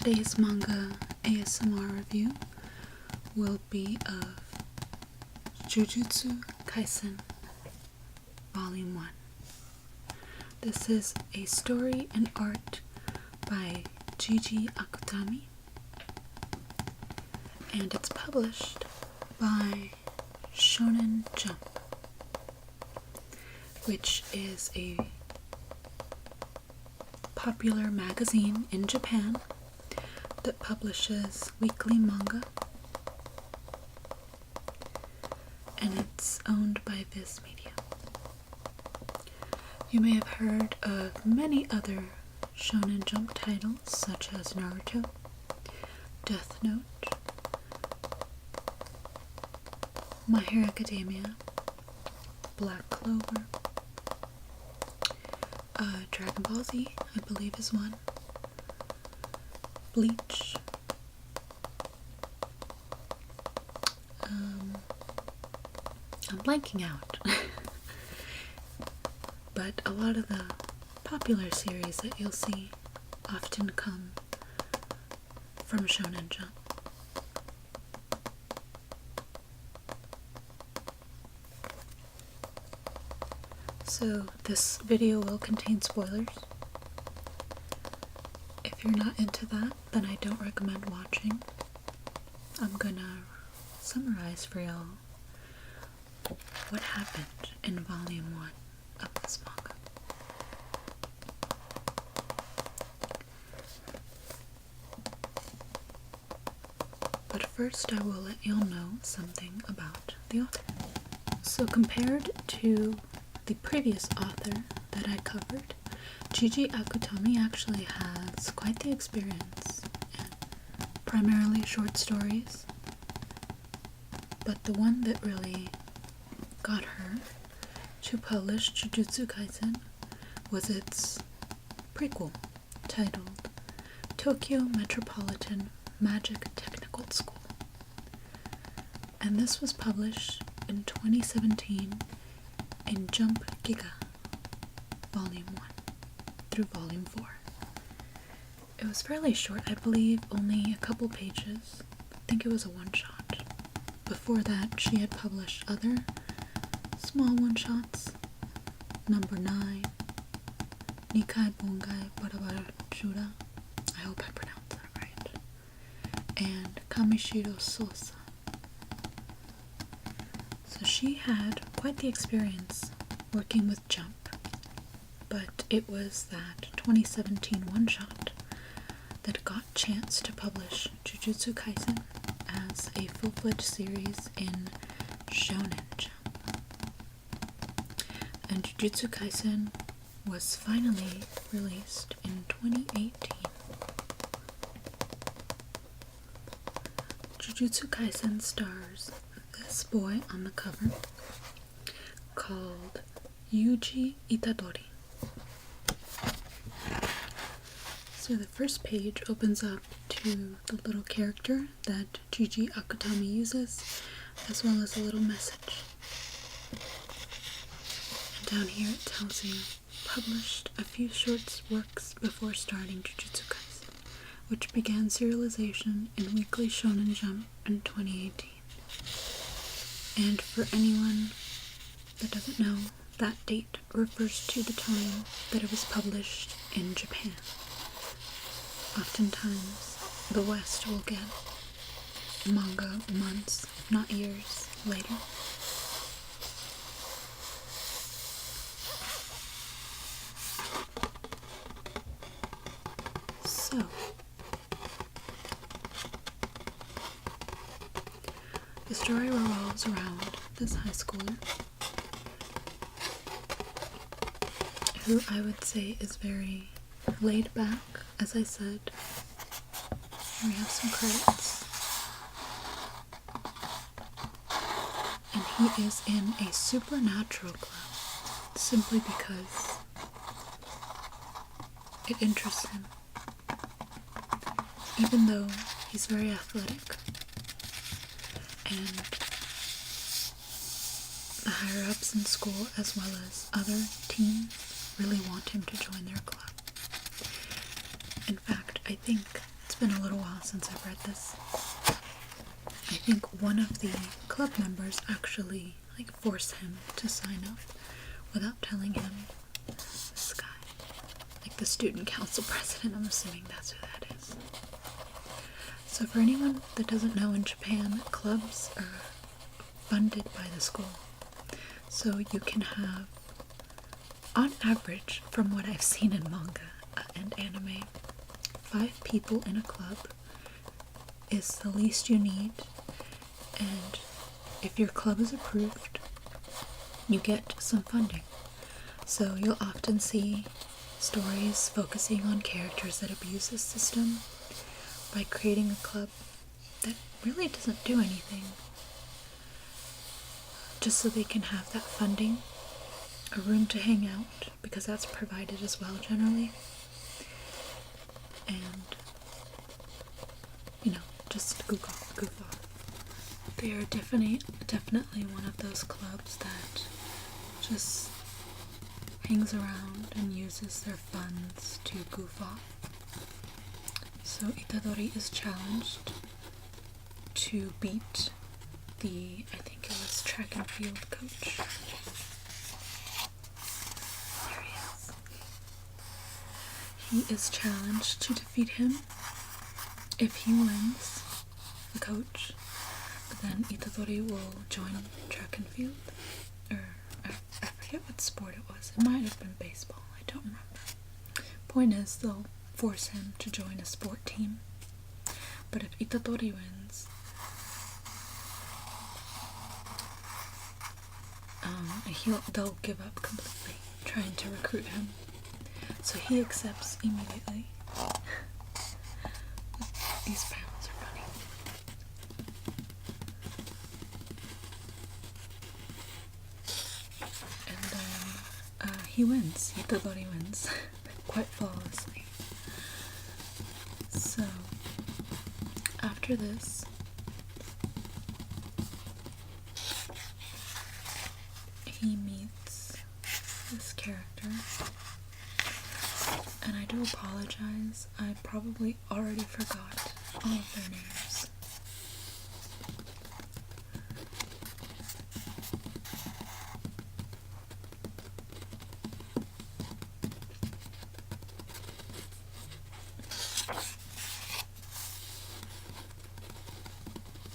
Today's manga ASMR review will be of Jujutsu Kaisen Volume 1. This is a story and art by Gigi Akutami, and it's published by Shonen Jump, which is a popular magazine in Japan that publishes weekly manga, and it's owned by Viz Media. You may have heard of many other Shonen Jump titles such as Naruto, Death Note, My Hero Academia, Black Clover, Dragon Ball Z, I believe is one, Bleach, I'm blanking out, but a lot of the popular series that you'll see often come from Shonen Jump. So this video will contain spoilers. If you're not into that, then I don't recommend watching. I'm gonna summarize for y'all what happened in Volume 1 of this manga. But first I will let y'all know something about the author. So compared to the previous author that I covered, Gigi Akutami actually has quite the experience in primarily short stories, but the one that really got her to publish Jujutsu Kaisen was its prequel titled Tokyo Metropolitan Magic Technical School, and this was published in 2017 in Jump Giga Volume 1 through Volume 4. It was fairly short, I believe only a couple pages. I think it was a one-shot. Before that, she had published other small one-shots. Number 9, Nikai Bongai Barabara Jura, I hope I pronounced that right, and Kamishiro Sosa. So she had quite the experience working with Jump, but it was that 2017 one-shot that got a chance to publish Jujutsu Kaisen as a full-fledged series in Shonen Jump. And Jujutsu Kaisen was finally released in 2018. Jujutsu Kaisen stars this boy on the cover called Yuji Itadori. So the first page opens up to the little character that Gigi Akutami uses, as well as a little message. And down here it tells you, published a few short works before starting Jujutsu Kaisen, which began serialization in Weekly Shonen Jump in 2018. And for anyone that doesn't know, that date refers to the time that it was published in Japan. Oftentimes, the West will get manga months, not years, later. So, the story revolves around this high schooler, who I would say is very laid back. As I said, we have some credits, and he is in a supernatural club simply because it interests him, even though he's very athletic, and the higher-ups in school as well as other teens really want him to join their club. In fact, I think it's been a little while since I've read this. I think one of the club members actually like forced him to sign up without telling him. This guy, like the student council president, I'm assuming that's who that is. So for anyone that doesn't know, in Japan, clubs are funded by the school. So you can have, on average, from what I've seen in manga and anime, 5 people in a club is the least you need, and if your club is approved, you get some funding. So you'll often see stories focusing on characters that abuse this system by creating a club that really doesn't do anything, just so they can have that funding, a room to hang out, because that's provided as well generally, and, you know, just goof off. They are definitely one of those clubs that just hangs around and uses their funds to goof off. So Itadori is challenged to beat the, I think it was track and field coach. There he is. He is challenged to defeat him. If he wins, the coach, then Itadori will join track and field. Or, I forget what sport it was. It might have been baseball. I don't remember. Point is, they'll force him to join a sport team. But if Itadori wins, they'll give up completely trying to recruit him. So he accepts immediately. These panels are funny. And then he wins. Itadori wins quite flawlessly. So after this, he meets this character, and I do apologize, I probably already forgot all of their names.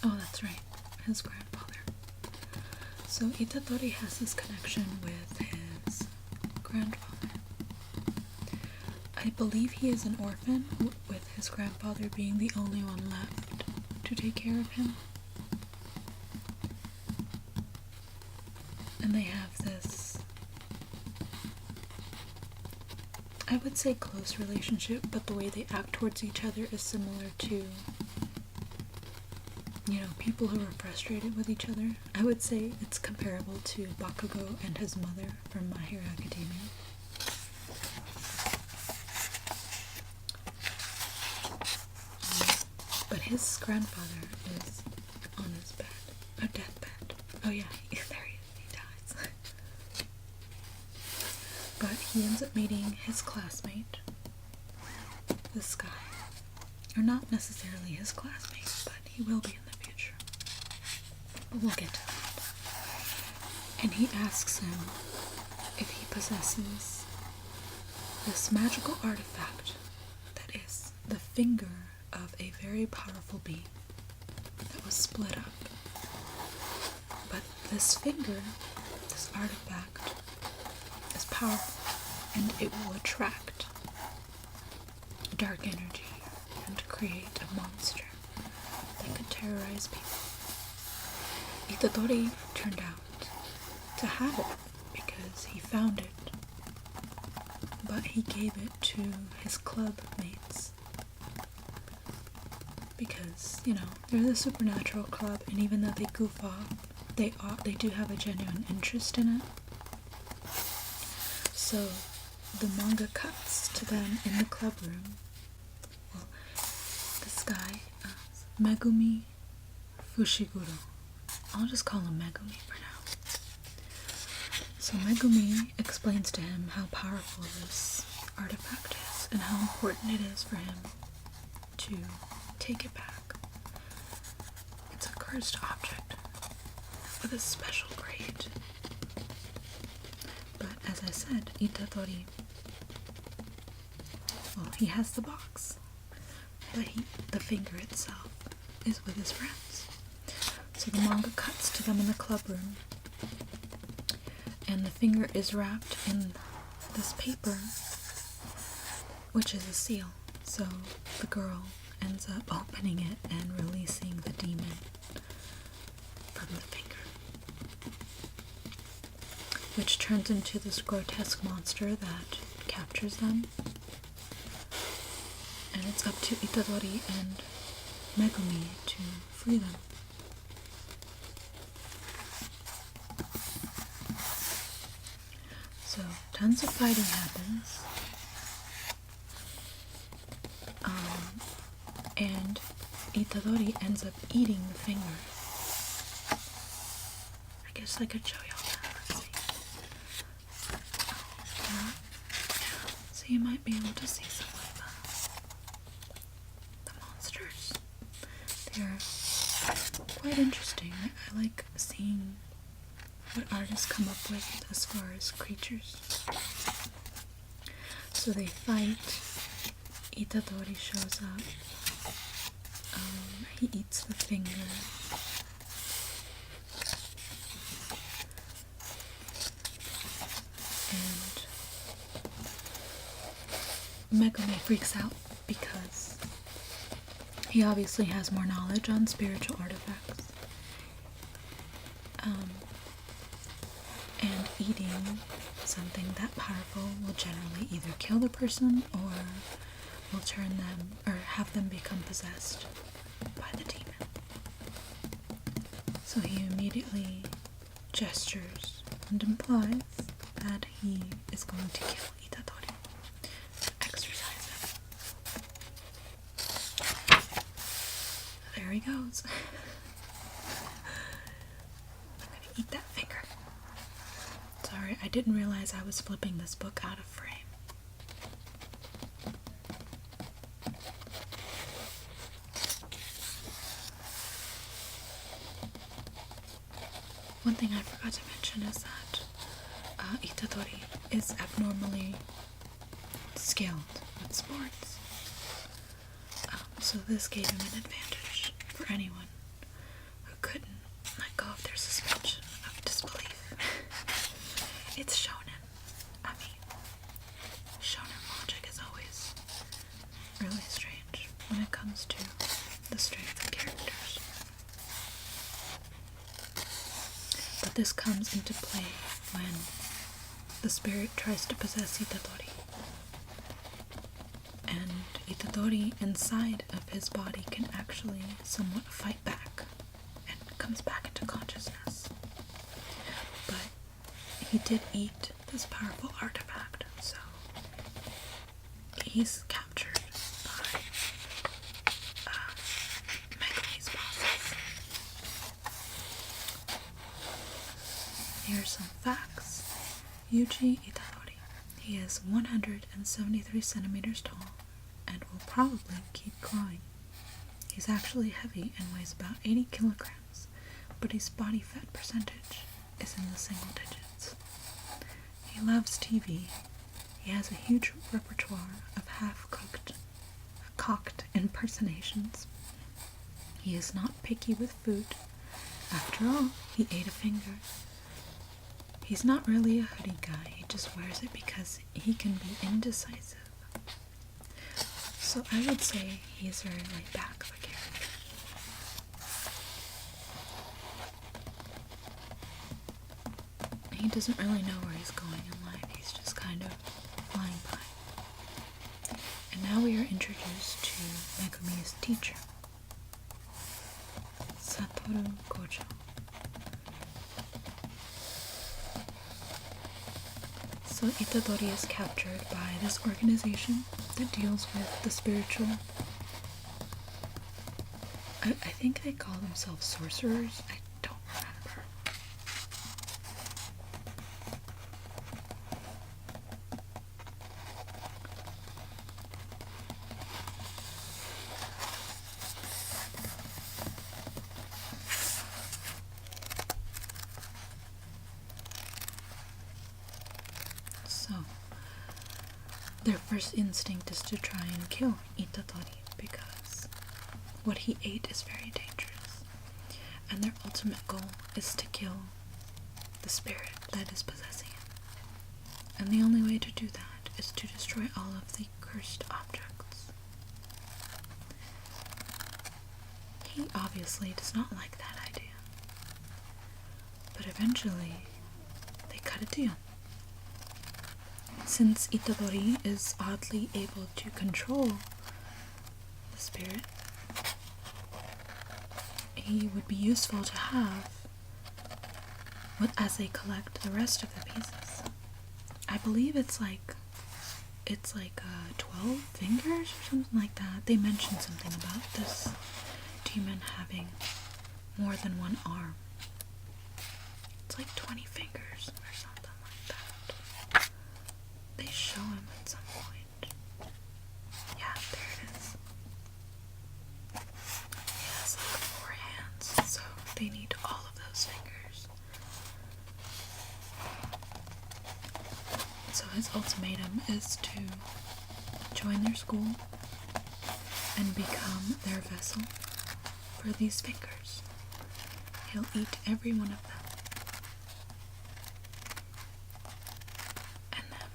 Oh, that's right, his grandfather. So Itadori has this connection with his grandfather. I believe he is an orphan, with his grandfather being the only one left to take care of him. And they have this, I would say, close relationship, but the way they act towards each other is similar to, you know, people who are frustrated with each other. I would say it's comparable to Bakugo and his mother from My Hero Academia. But his grandfather is on his bed, a deathbed. Oh yeah, there he is, he dies. But he ends up meeting his classmate, this guy. Or not necessarily his classmate, but he will be in the future. But we'll get to that. And he asks him if he possesses this magical artifact that is the finger of a very powerful being that was split up. But this finger, this artifact, is powerful, and it will attract dark energy and create a monster that could terrorize people. Itadori turned out to have it because he found it, but he gave it to his club mates because, you know, they're the supernatural club, and even though they goof off, they do have a genuine interest in it. So the manga cuts to them in the club room. Well, this guy, Megumi Fushiguro. I'll just call him Megumi for now. So Megumi explains to him how powerful this artifact is and how important it is for him to take it back. It's a cursed object with a special grade. But as I said, Itadori, well, he has the box, but the finger itself is with his friends. So the manga cuts to them in the club room, and the finger is wrapped in this paper, which is a seal. So the girl ends up opening it and releasing the demon from the finger, which turns into this grotesque monster that captures them. And it's up to Itadori and Megumi to free them. So, tons of fighting happens. And Itadori ends up eating the finger. I guess I could show y'all that. Let's see. Yeah. So you might be able to see some of the monsters. They're quite interesting. I like seeing what artists come up with as far as creatures. So they fight. Itadori shows up. He eats the finger. And Megumi freaks out because he obviously has more knowledge on spiritual artifacts. And eating something that powerful will generally either kill the person or will turn them or have them become possessed by the demon. So he immediately gestures and implies that he is going to kill Itadori, exorcise him. There he goes. I'm gonna eat that finger. Sorry, I didn't realize I was flipping this book out of frame. One thing I forgot to mention is that Itadori is abnormally skilled with sports. So this gave him an advantage for anyone who couldn't let go of their suspension of disbelief. It's shonen. I mean, shonen logic is always really strange when it comes to the strength of characters. But this comes into play when the spirit tries to possess Itadori. And Itadori inside of his body can actually somewhat fight back and comes back into consciousness. But he did eat this powerful artifact, so he's captured by Megumi's bosses. Here are some facts. Yuji Itadori. He is 173 centimeters tall and will probably keep growing. He's actually heavy and weighs about 80 kilograms, but his body fat percentage is in the single digits. He loves TV. He has a huge repertoire of cocked impersonations. He is not picky with food. After all, he ate a finger. He's not really a hoodie guy, he just wears it because he can be indecisive. So I would say he's very laid back of a character. He doesn't really know where he's going in life, he's just kind of flying by. And now we are introduced to Megumi's teacher, Satoru Gojo. So Itadori is captured by this organization that deals with the spiritual. I think they call themselves sorcerers. I don't remember. So, their first instinct is to try and kill Itadori because what he ate is very dangerous. And their ultimate goal is to kill the spirit that is possessing him. And the only way to do that is to destroy all of the cursed objects. He obviously does not like that idea. But eventually, they cut a deal. Since Itadori is oddly able to control the spirit, he would be useful to have as they collect the rest of the pieces. I believe it's like 12 fingers or something like that. They mentioned something about this demon having more than one arm. It's like 20 fingers or something like that. They show him at some point. Yeah, there it is. He has like 4 hands, so they need all of those fingers. So his ultimatum is to join their school and become their vessel for these fingers. He'll eat every one of them. And then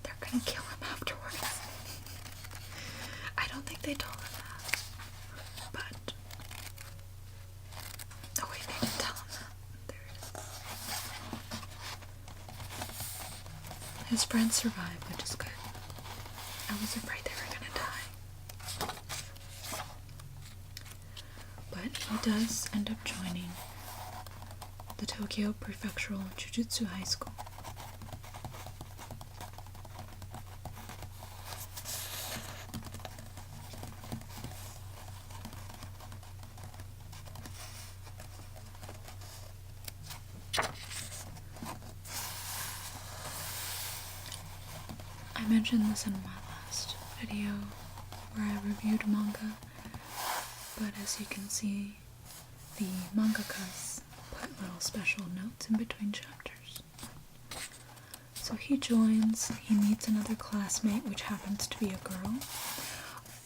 they're gonna kill him afterwards. I don't think they told him that. But oh wait, they didn't tell him that. There it is. His friends survived, which is good. I was afraid they were gonna die. But he does end up joining the Tokyo Prefectural Jujutsu High School. I mentioned this in my last video where I reviewed manga, but as you can see, the mangakas put little special notes in between chapters. So he joins, he meets another classmate, which happens to be a girl.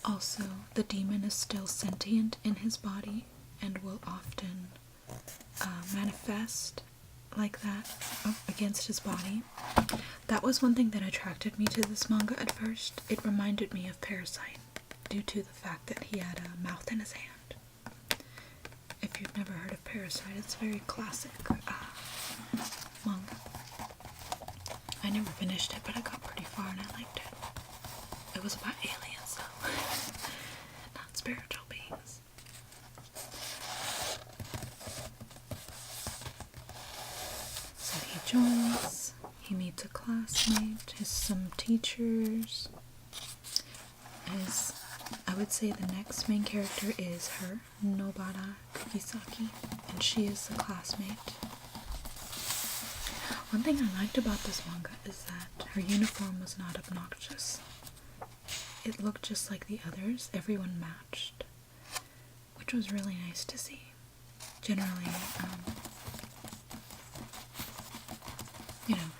Also, the demon is still sentient in his body and will often manifest like that against his body. That was one thing that attracted me to this manga at first. It reminded me of Parasite due to the fact that he had a mouth in his hand. If you've never heard of Parasite, it's a very classic manga. I never finished it, but I got pretty far and I liked it. It was about aliens though, not spiritual beings. So he joins, he meets a classmate, some teachers. I would say the next main character is her, Nobara Kugisaki, and she is the classmate. One thing I liked about this manga is that her uniform was not obnoxious. It looked just like the others, everyone matched, which was really nice to see. Generally,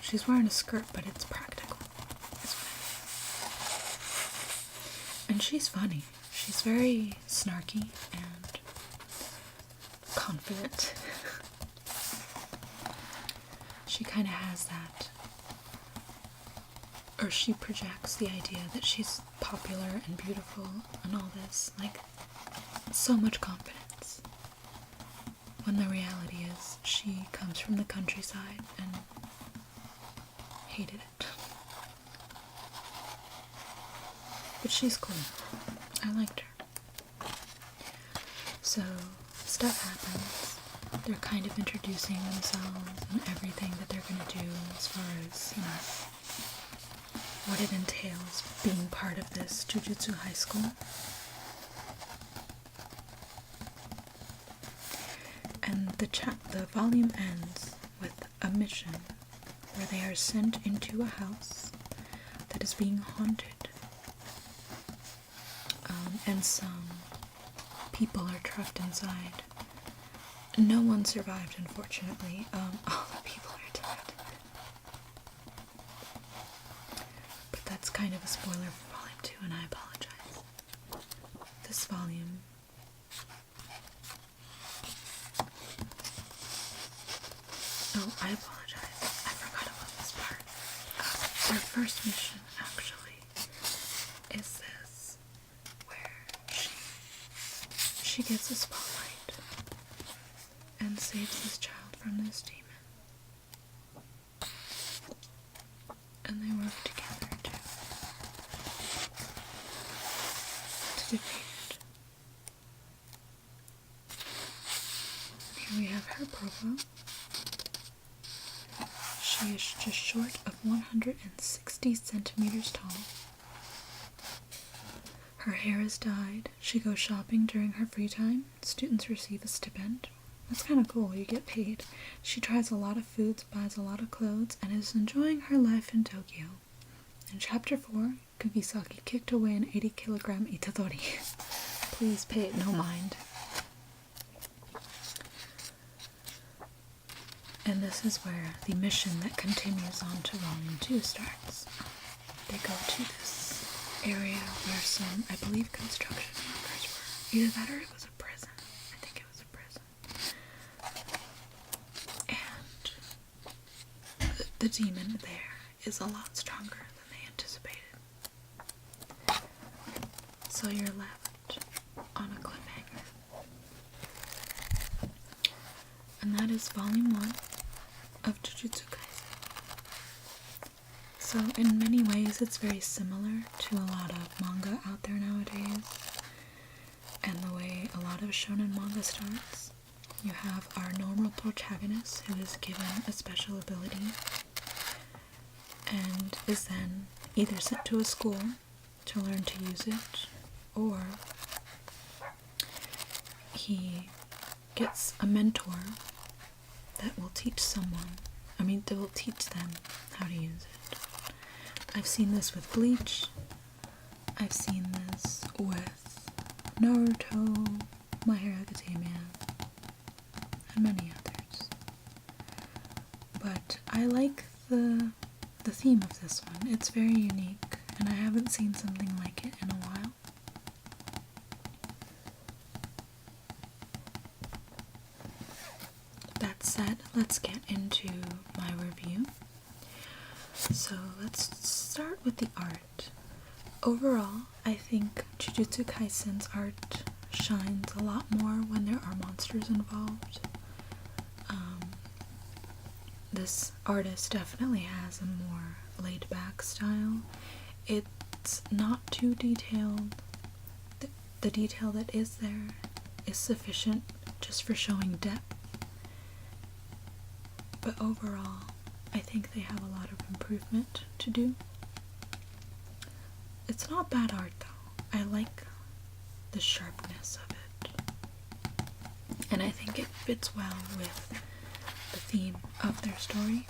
she's wearing a skirt, but it's practical. That's what I mean. And she's funny. She's very snarky and confident. She kind of has that, or she projects the idea that she's popular and beautiful and all this, like, so much confidence. When the reality is, she comes from the countryside and hated it. But she's cool. I liked her. So, stuff happens. They're kind of introducing themselves and everything that they're going to do as far as, what it entails being part of this Jujutsu high school. And the volume ends with a mission where they are sent into a house that is being haunted. And some people are trapped inside. No one survived, unfortunately. All the people are dead. it's kind of a spoiler for volume 2, and I apologize. This volume oh, I apologize. I forgot about this part. Their first mission, actually, is this, where she gets a spotlight and saves this child from this demon. And they work together to defeat it. Here we have her profile. She is just short of 160 centimeters tall. Her hair is dyed. She goes shopping during her free time. Students receive a stipend. That's kind of cool, you get paid. She tries a lot of foods, buys a lot of clothes, and is enjoying her life in Tokyo. In chapter 4, Kubisaki kicked away an 80-kilogram Itadori. Please pay it no mind. And this is where the mission that continues on to volume 2 starts. They go to this area where some, I believe, construction workers were. Either that or it was a prison. I think it was a prison. And the demon there is a lot stronger than they anticipated. So you're left on a cliffhanger. And that is volume 1 of Jujutsu Kaisen. So in many ways it's very similar to a lot of manga out there nowadays, and the way a lot of shonen manga starts. You have our normal protagonist who is given a special ability and is then either sent to a school to learn to use it, or he gets a mentor that will teach that will teach them how to use it. I've seen this with Bleach. I've seen this with Naruto, My Hero Academia, and many others. But I like the theme of this one. It's very unique, and I haven't seen something like it in a while. That said, let's get into my review. So let's start with the art. Overall, I think Jujutsu Kaisen's art shines a lot more when there are monsters involved. This artist definitely has a more laid-back style. It's not too detailed. The detail that is there is sufficient just for showing depth. But overall, I think they have a lot of improvement to do. It's not bad art though. I like the sharpness of it. And I think it fits well with the theme of their story.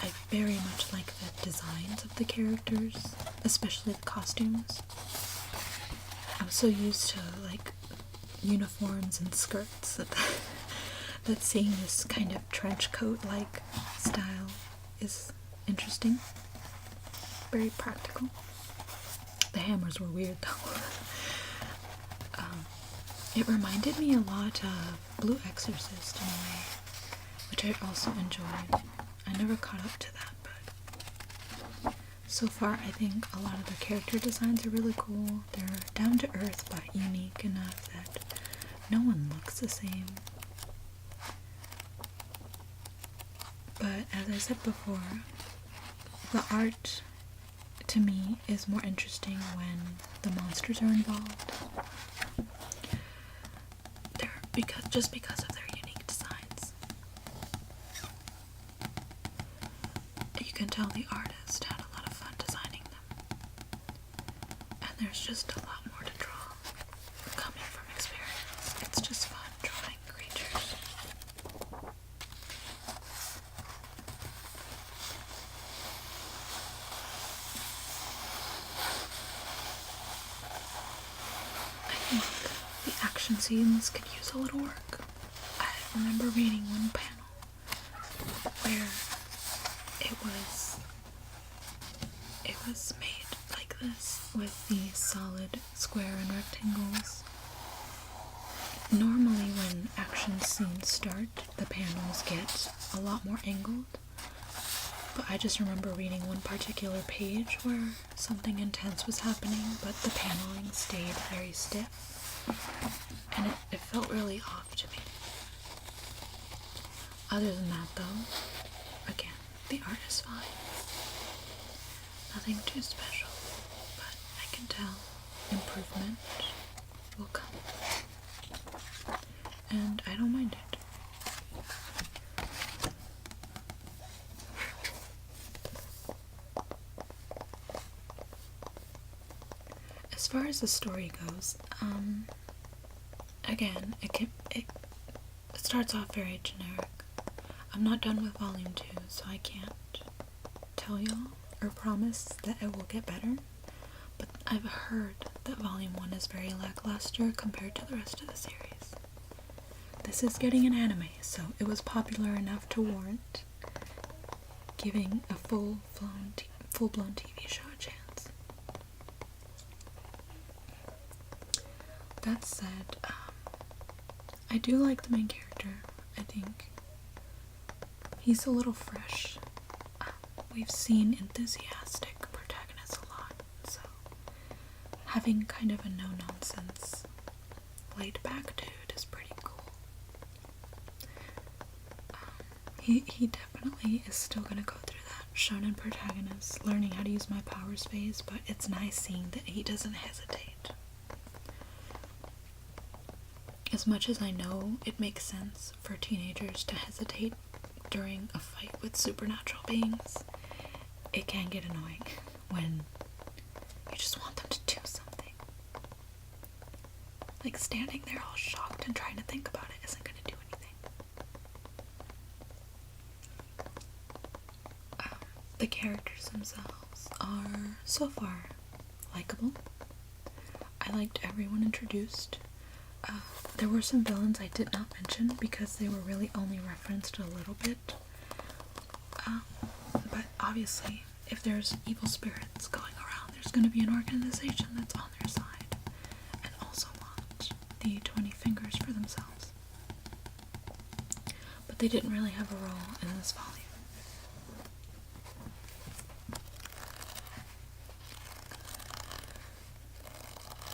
I very much like the designs of the characters, especially the costumes. I'm so used to like uniforms and skirts that seeing this kind of trench coat like style is interesting. Very practical. The hammers were weird though. It reminded me a lot of Blue Exorcist in a way, which I also enjoyed. I never caught up to that, but so far I think a lot of the character designs are really cool. They're down to earth but unique enough that no one looks the same. But as I said before, the art to me is more interesting when the monsters are involved. Just because of their unique designs. You can tell the artist had a lot of fun designing them. And there's just a lot more to draw. Coming from experience, it's just fun drawing creatures. I think the action scenes could use a little work. I remember reading one panel where it was a lot more angled. But I just remember reading one particular page where something intense was happening, but the paneling stayed very stiff, and it felt really off to me. Other than that, though, again, the art is fine. Nothing too special, but I can tell improvement will come. And I don't mind it. As far as the story goes, again, it starts off very generic. I'm not done with volume 2, so I can't tell y'all or promise that it will get better, but I've heard that volume 1 is very lackluster compared to the rest of the series. This is getting an anime, so it was popular enough to warrant giving a full-blown TV show a chance. That said, I do like the main character. I think he's a little fresh. We've seen enthusiastic protagonists a lot, so having kind of a no-nonsense, laid-back dude is pretty cool. He definitely is still gonna go through that shonen protagonist, learning how to use my powers phase, but it's nice seeing that he doesn't hesitate. As much as I know it makes sense for teenagers to hesitate during a fight with supernatural beings, it can get annoying when you just want them to do something. Like, standing there all shocked and trying to think about it isn't going to do anything. The characters themselves are, so far, likable. I liked everyone introduced. There were some villains I did not mention because they were really only referenced a little bit. But obviously, if there's evil spirits going around, there's going to be an organization that's on their side and also want the 20 fingers for themselves. But they didn't really have a role in this volume.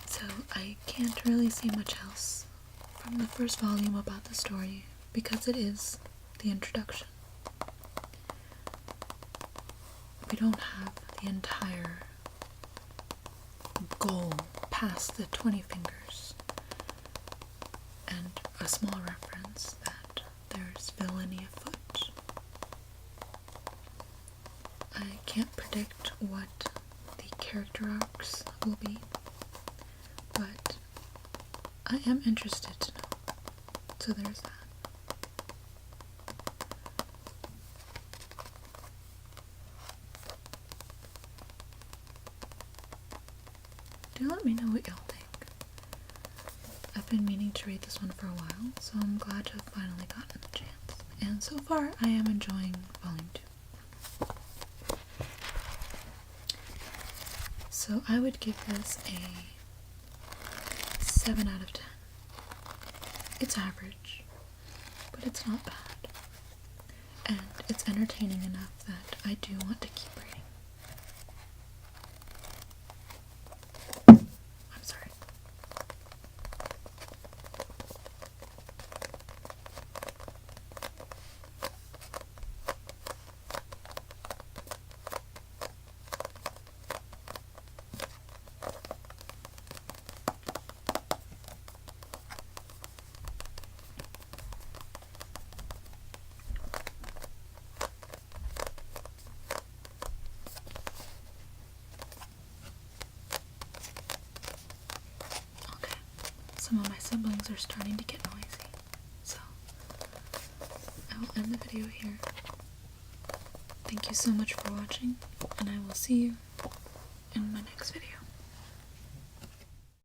So I can't really say much else from the first volume about the story because it is the introduction. We don't have the entire goal past the 20 fingers, and a small reference that there's villainy afoot. I can't predict what the character arcs will be, but I am interested to know, so there's that. Do let me know what y'all think. I've been meaning to read this one for a while, so I'm glad to have finally gotten the chance. And so far, I am enjoying volume 2. So I would give this a 7 out of 10. It's average, but it's not bad. And it's entertaining enough that I do want to keep reading. I'm sorry. Some of my siblings are starting to get noisy, so I will end the video here. Thank you so much for watching, and I will see you in my next video.